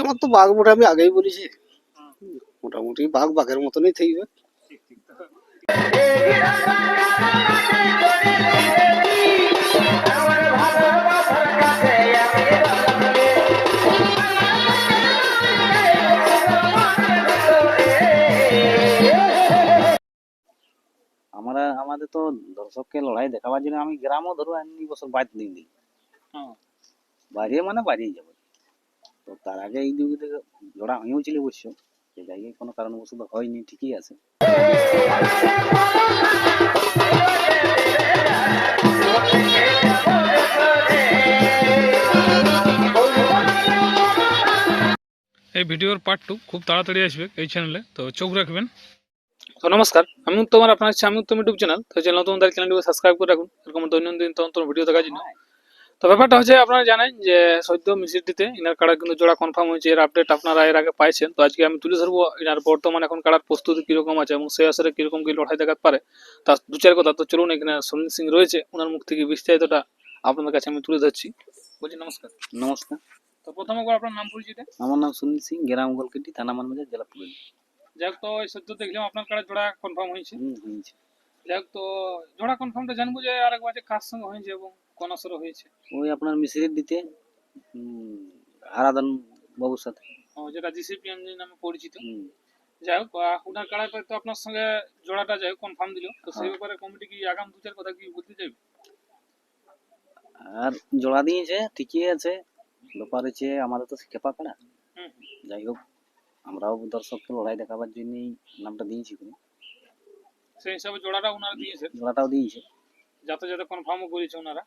আমার তো বাঘ মোটা আমি আগেই বলেছি, মোটামুটি বাঘ বাঘের মতনই থাকবে। আমাদের তো দর্শককে লড়াই দেখাবার জন্য আমি গ্রামও ধরো এই বছর বাদ দিই বাইরে মানে বাইরেই যাবো। তো তার আগে এই দুই থেকে জোড়া হয়েও ছিল অবশ্য, সে জায়গায় কোনো কারণবশত হয়নি, ঠিকই আছে। এই ভিডিওর পার্ট 2 খুব তাড়াতাড়ি আসবে এই চ্যানেলে, তো চোখ রাখবেন। তো নমস্কার, আমি উত্তম, আর আপনার হচ্ছে আমি উত্তম ইউটিউব চ্যানেল। তো চ্যানেল নতুন চ্যানেলটিকে সাবস্ক্রাইব করে রাখুন এরকম দৈনন্দিন তন্ত্র ভিডিও দেখার জন্য। তো ব্যাপারটা হচ্ছে, আপনারা জানেন যে সদ্য মিসিডিতে ইনার কাড়া কিন্তু জোড়া কনফার্ম হয়েছে, এর আপডেট আপনারা এর আগে পাইছেন। তো আজকে আমি তুলে ধরবো ইনার বর্তমানে এখন কাড়ার প্রস্তুতি কিরকম আছে এবং সেই আসরে কিরকম কি লড়াই দেখাতে পারে তার দু চার কথা। তো চলুন, এখানে সুনীল সিং রয়েছে, ওনার মুখ থেকে বিস্তারিতটা আপনাদের কাছে আমি তুলে ধরছি। বলছি নমস্কার। নমস্কার। তো প্রথমে একবার আপনার নাম পরিচিত। আমার নাম সুনীল সিং, গ্রাম গোলকেটি, থানা মানবাজার, জেলা পুরুলিয়া। যাক, তো এই সদ্য দেখলাম আপনার কাড়া জোড়া কনফার্ম হয়েছে। হয়েছে। যাক, তো জোড়া কনফার্মটা জানবো যে আরেকবার যে কার সঙ্গে হয়েছে এবং কোন আসরে হয়েছে। ওই আপনার মিসির দিতে আরাধন বাবুর সাথে, যেটা জিসিপি নামে পরিচিত। যাই হোক, ওনার কাড়ায় তো আপনার সঙ্গে জোড়াটা যাই হোক কনফার্ম দিল, তো সেই ব্যাপারে কমিটি কি আগাম দু চার কথা কি বলতে চাইবে? আর জোড়া দিয়েছে, ঠিকই আছে। ব্যাপার হচ্ছে আমাদের তো খেপা কাড়া, যাই হোক আমরাও দর্শককে লড়াই দেখাবার জন্যই নামটা দিয়েছি। সেই হিসাবে জোড়াটা ওনারা দিয়েছে, জোড়াটাও দিয়েছে, যাতে যাতে কনফার্মও করেছে ওনারা।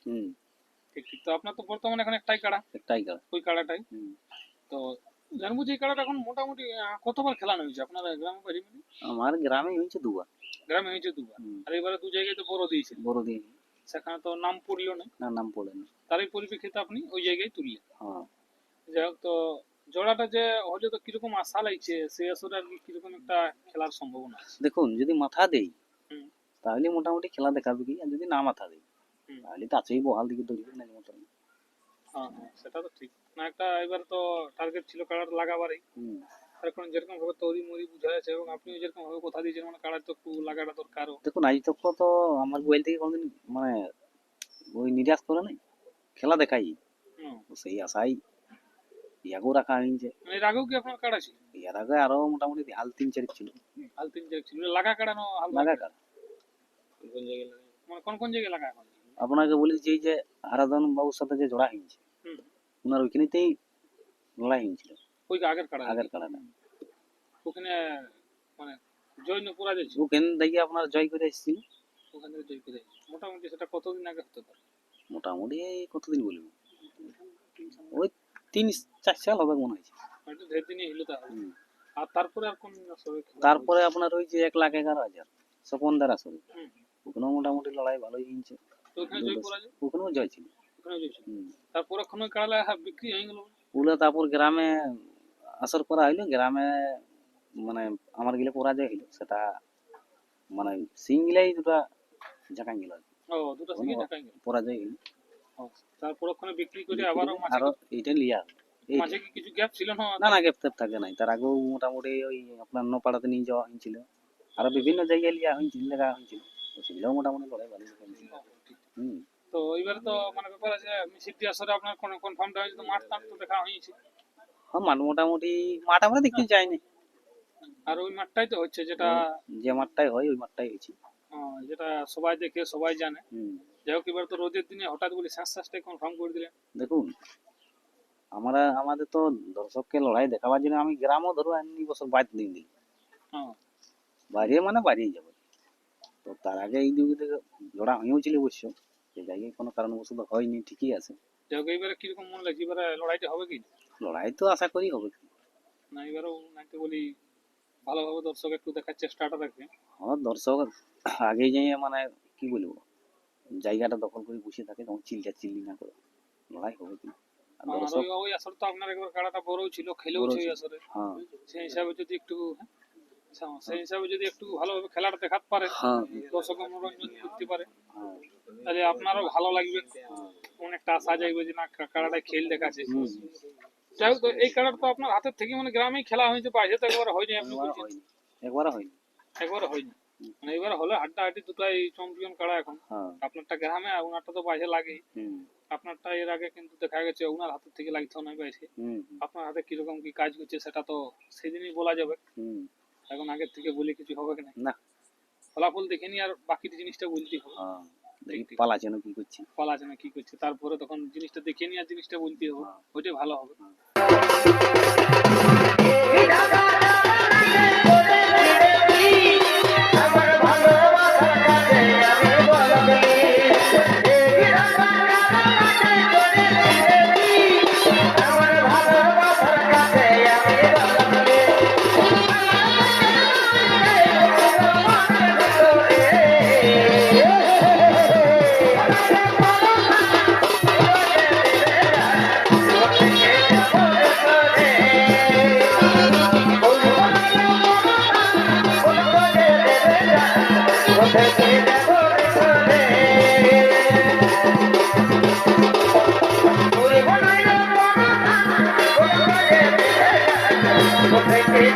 ঠিক ঠিক। তো আপনার তো বর্তমানে এখন একটাই কাড়া, ওই কাড়াটাই। তো জানবো যে এই কাড়াটা এখন মোটামুটি কতবার খেলানো হয়েছে আপনার গ্রামে বাড়ি? আমার গ্রামে হয়েছে দুবার। গ্রামে হয়েছে দুবার, আর এবারে দু জায়গায় তো বড় দিয়েছে। বড় দিয়ে সেখানে তো নাম পড়লো না, নাম পড়ে না, তারই পরিপ্রেক্ষিতে আপনি ওই জায়গায় তুললেন। যাই হোক, তো জোড়াটা যে হলে তো কিরকম আশা লাগছে, সেই আসলে আর কি কিরকম একটা খেলার সম্ভাবনা আছে? দেখুন, যদি মাথা দেই তাহলে মোটামুটি খেলা দেখাবে কি, আর যদি না মাথা দেই তাহলে তো আছেই বহাল দিকে দৌড়বে না মতো। হ্যাঁ, সেটা তো ঠিক না। একটা এবার তো টার্গেট ছিল কাড়াটা লাগাবারই, এখন যেরকম ভাবে তৈরি মরি বুঝা যাচ্ছে এবং আপনি যেরকম ভাবে কথা দিয়েছেন, মানে কাড়ার তো একটু লাগাটা দরকার। দেখুন, আজ তক তো আমার মোবাইল থেকে কোনদিন মানে ওই নিরাশ করে নাই, খেলা দেখাই, সেই আশাই ইয়াকেও রাখা হয়েছে। এর আগেও কি আপনার কাড়া ছিল? এর আগে আরো মোটামুটি হাল তিন চার ছিল। হাল তিন চার ছিল, লাগা কাড়া না? লাগা কাড়া। কোন জায়গায় লাগা, মানে কোন জায়গায় লাগা? এখন আপনাকে বলেছি যে আরাধন বাবুর সাথে যে জোড়া হয়েছে, ওনার ওইখানেতেই লড়াই হয়েছিল। ওই আগের কাড়াটা ওখানে মানে জয় না পুরা যাচ্ছে, ওখানে দেখি আপনার জয় করে এসেছিল। ওখানে জয় করে মোটামুটি সেটা কতদিন আগে হতে পারে? মোটামুটি কতদিন বলবো, ওই 3-4 সাল হবে মনে হয়েছে। ঢের দিনই হলো তাহলে। আর তারপরে আর কোন আসরে? তারপরে আপনার ওই যে 1,11,000 স্বপনদার আসরে, ওখানেও মোটামুটি লড়াই ভালোই হয়েছে। ওখানেও জয় ছিল। তারপরে কোনো কাড়া বিক্রি হয়ে গেল ওগুলো। তারপর গ্রামে আসর করা হইলো, গ্রামে মানে আমার গিলে পরাজয় হইলো, সেটা মানে সিংলাই দুটা ঝাঁকাই গেল। দুটা সিং ঝাঁকাই গেল, পরাজয় হইলো। তারপর ওখানে বিক্রি করে আরো এইটা লিয়া মাঝে কি কিছু গ্যাপ ছিল? না গ্যাপ ট্যাপ থাকে নাই। তার আগেও মোটামুটি ওই আপনার নপাড়াতে নিয়ে যাওয়া হয়েছিল, আরো বিভিন্ন জায়গায় লিয়া হয়েছিল, লেখা হয়েছিল, সেগুলোও মোটামুটি লড়াই ভালো হয়েছিল। তো এবারে তো মানে ব্যাপার আছে, সিটি আসরে আপনার কোন কনফার্মটা হয়েছে, তো মাঠ টাট তো দেখা হয়েছে। হ্যাঁ, মোটামুটি মাঠ আমরা দেখতে যাইনি। আর ওই মাঠটাই তো হচ্ছে, যেটা যে মাঠটাই হয় ওই মাঠটাই হয়েছে, যেটা সবাই দেখে সবাই জানে। যাই হোক, এবার তো রোদের দিনে হঠাৎ বলে শ্বাসটাই কনফার্ম করে দিলেন। দেখুন, আমাদের তো দর্শককে লড়াই দেখাবার জন্য আমি গ্রামও ধরো এই বছর বাদ দিই, বাইরে মানে বাইরেই যাবো। তো তার আগে এই দুই থেকে জোড়া হয়েও ছিল অবশ্য, সে জায়গায় কোনো কারণবশত হয়নি, ঠিকই আছে। যাই হোক, এবারে কিরকম মনে লাগছে, এবারে লড়াইটা হবে কি? লড়াই তো আশা করি হবে না, এবারেও নাকি বলি ভালোভাবে দর্শক একটু দেখার চেষ্টাটা রাখবে। হ্যাঁ, দর্শক আগে যাই মানে কি বলবো, জায়গাটা দখল করে বসে থাকে, তখন চিল্লি না করে লড়াই হবে কি। ওই আসর তো আপনার একবার কাড়াটা বড় ছিল, খেলেওছে ওই আসরে। সেই হিসাবে যদি একটু ভালোভাবে খেলাটা দেখাতে পারে, দর্শক মনোরঞ্জন করতে পারে, তাহলে আপনারও ভালো লাগবে, অনেকটা আশা যাইবে যে না কাড়াটা খেল দেখাচ্ছে। যাই হোক, তো এই খেলাটা তো আপনার হাতের থেকে মানে গ্রামেই খেলা হয়েছে, বাইরে তো একবার হয়নি আপনি একবারও বলছেন। হয়নি, একবারও হয়নি। একবারও হয়নি, মানে এবার হলে হাড্ডাহাড্ডি দুটাই চ্যাম্পিয়ন কাড়া এখন। হ্যাঁ। আপনারটা গ্রামে আর ওনারটা তো বাইরে লাগে। হুম আপনারটা এর আগে কিন্তু দেখা গেছে ওনার হাতের থেকে লাগতো না বাইরে। হুম আপনার হাতে কিরকম কি কাজ করছে সেটা তো সেদিনই বলা যাবে, হুম। এখন আগের থেকে বলে কিছু হবে না। না। ফলাফল দেখে নি আর বাকি জিনিসটা বলতে হবে। হ্যাঁ, দেখি ঠিক। পালা যেন কি করছি। পালা আছে না কি করছে, তারপরে তখন জিনিসটা দেখে নি আর জিনিসটা বলতে হবে, হ্যাঁ। ওইটাই ভালো হবে। Take it,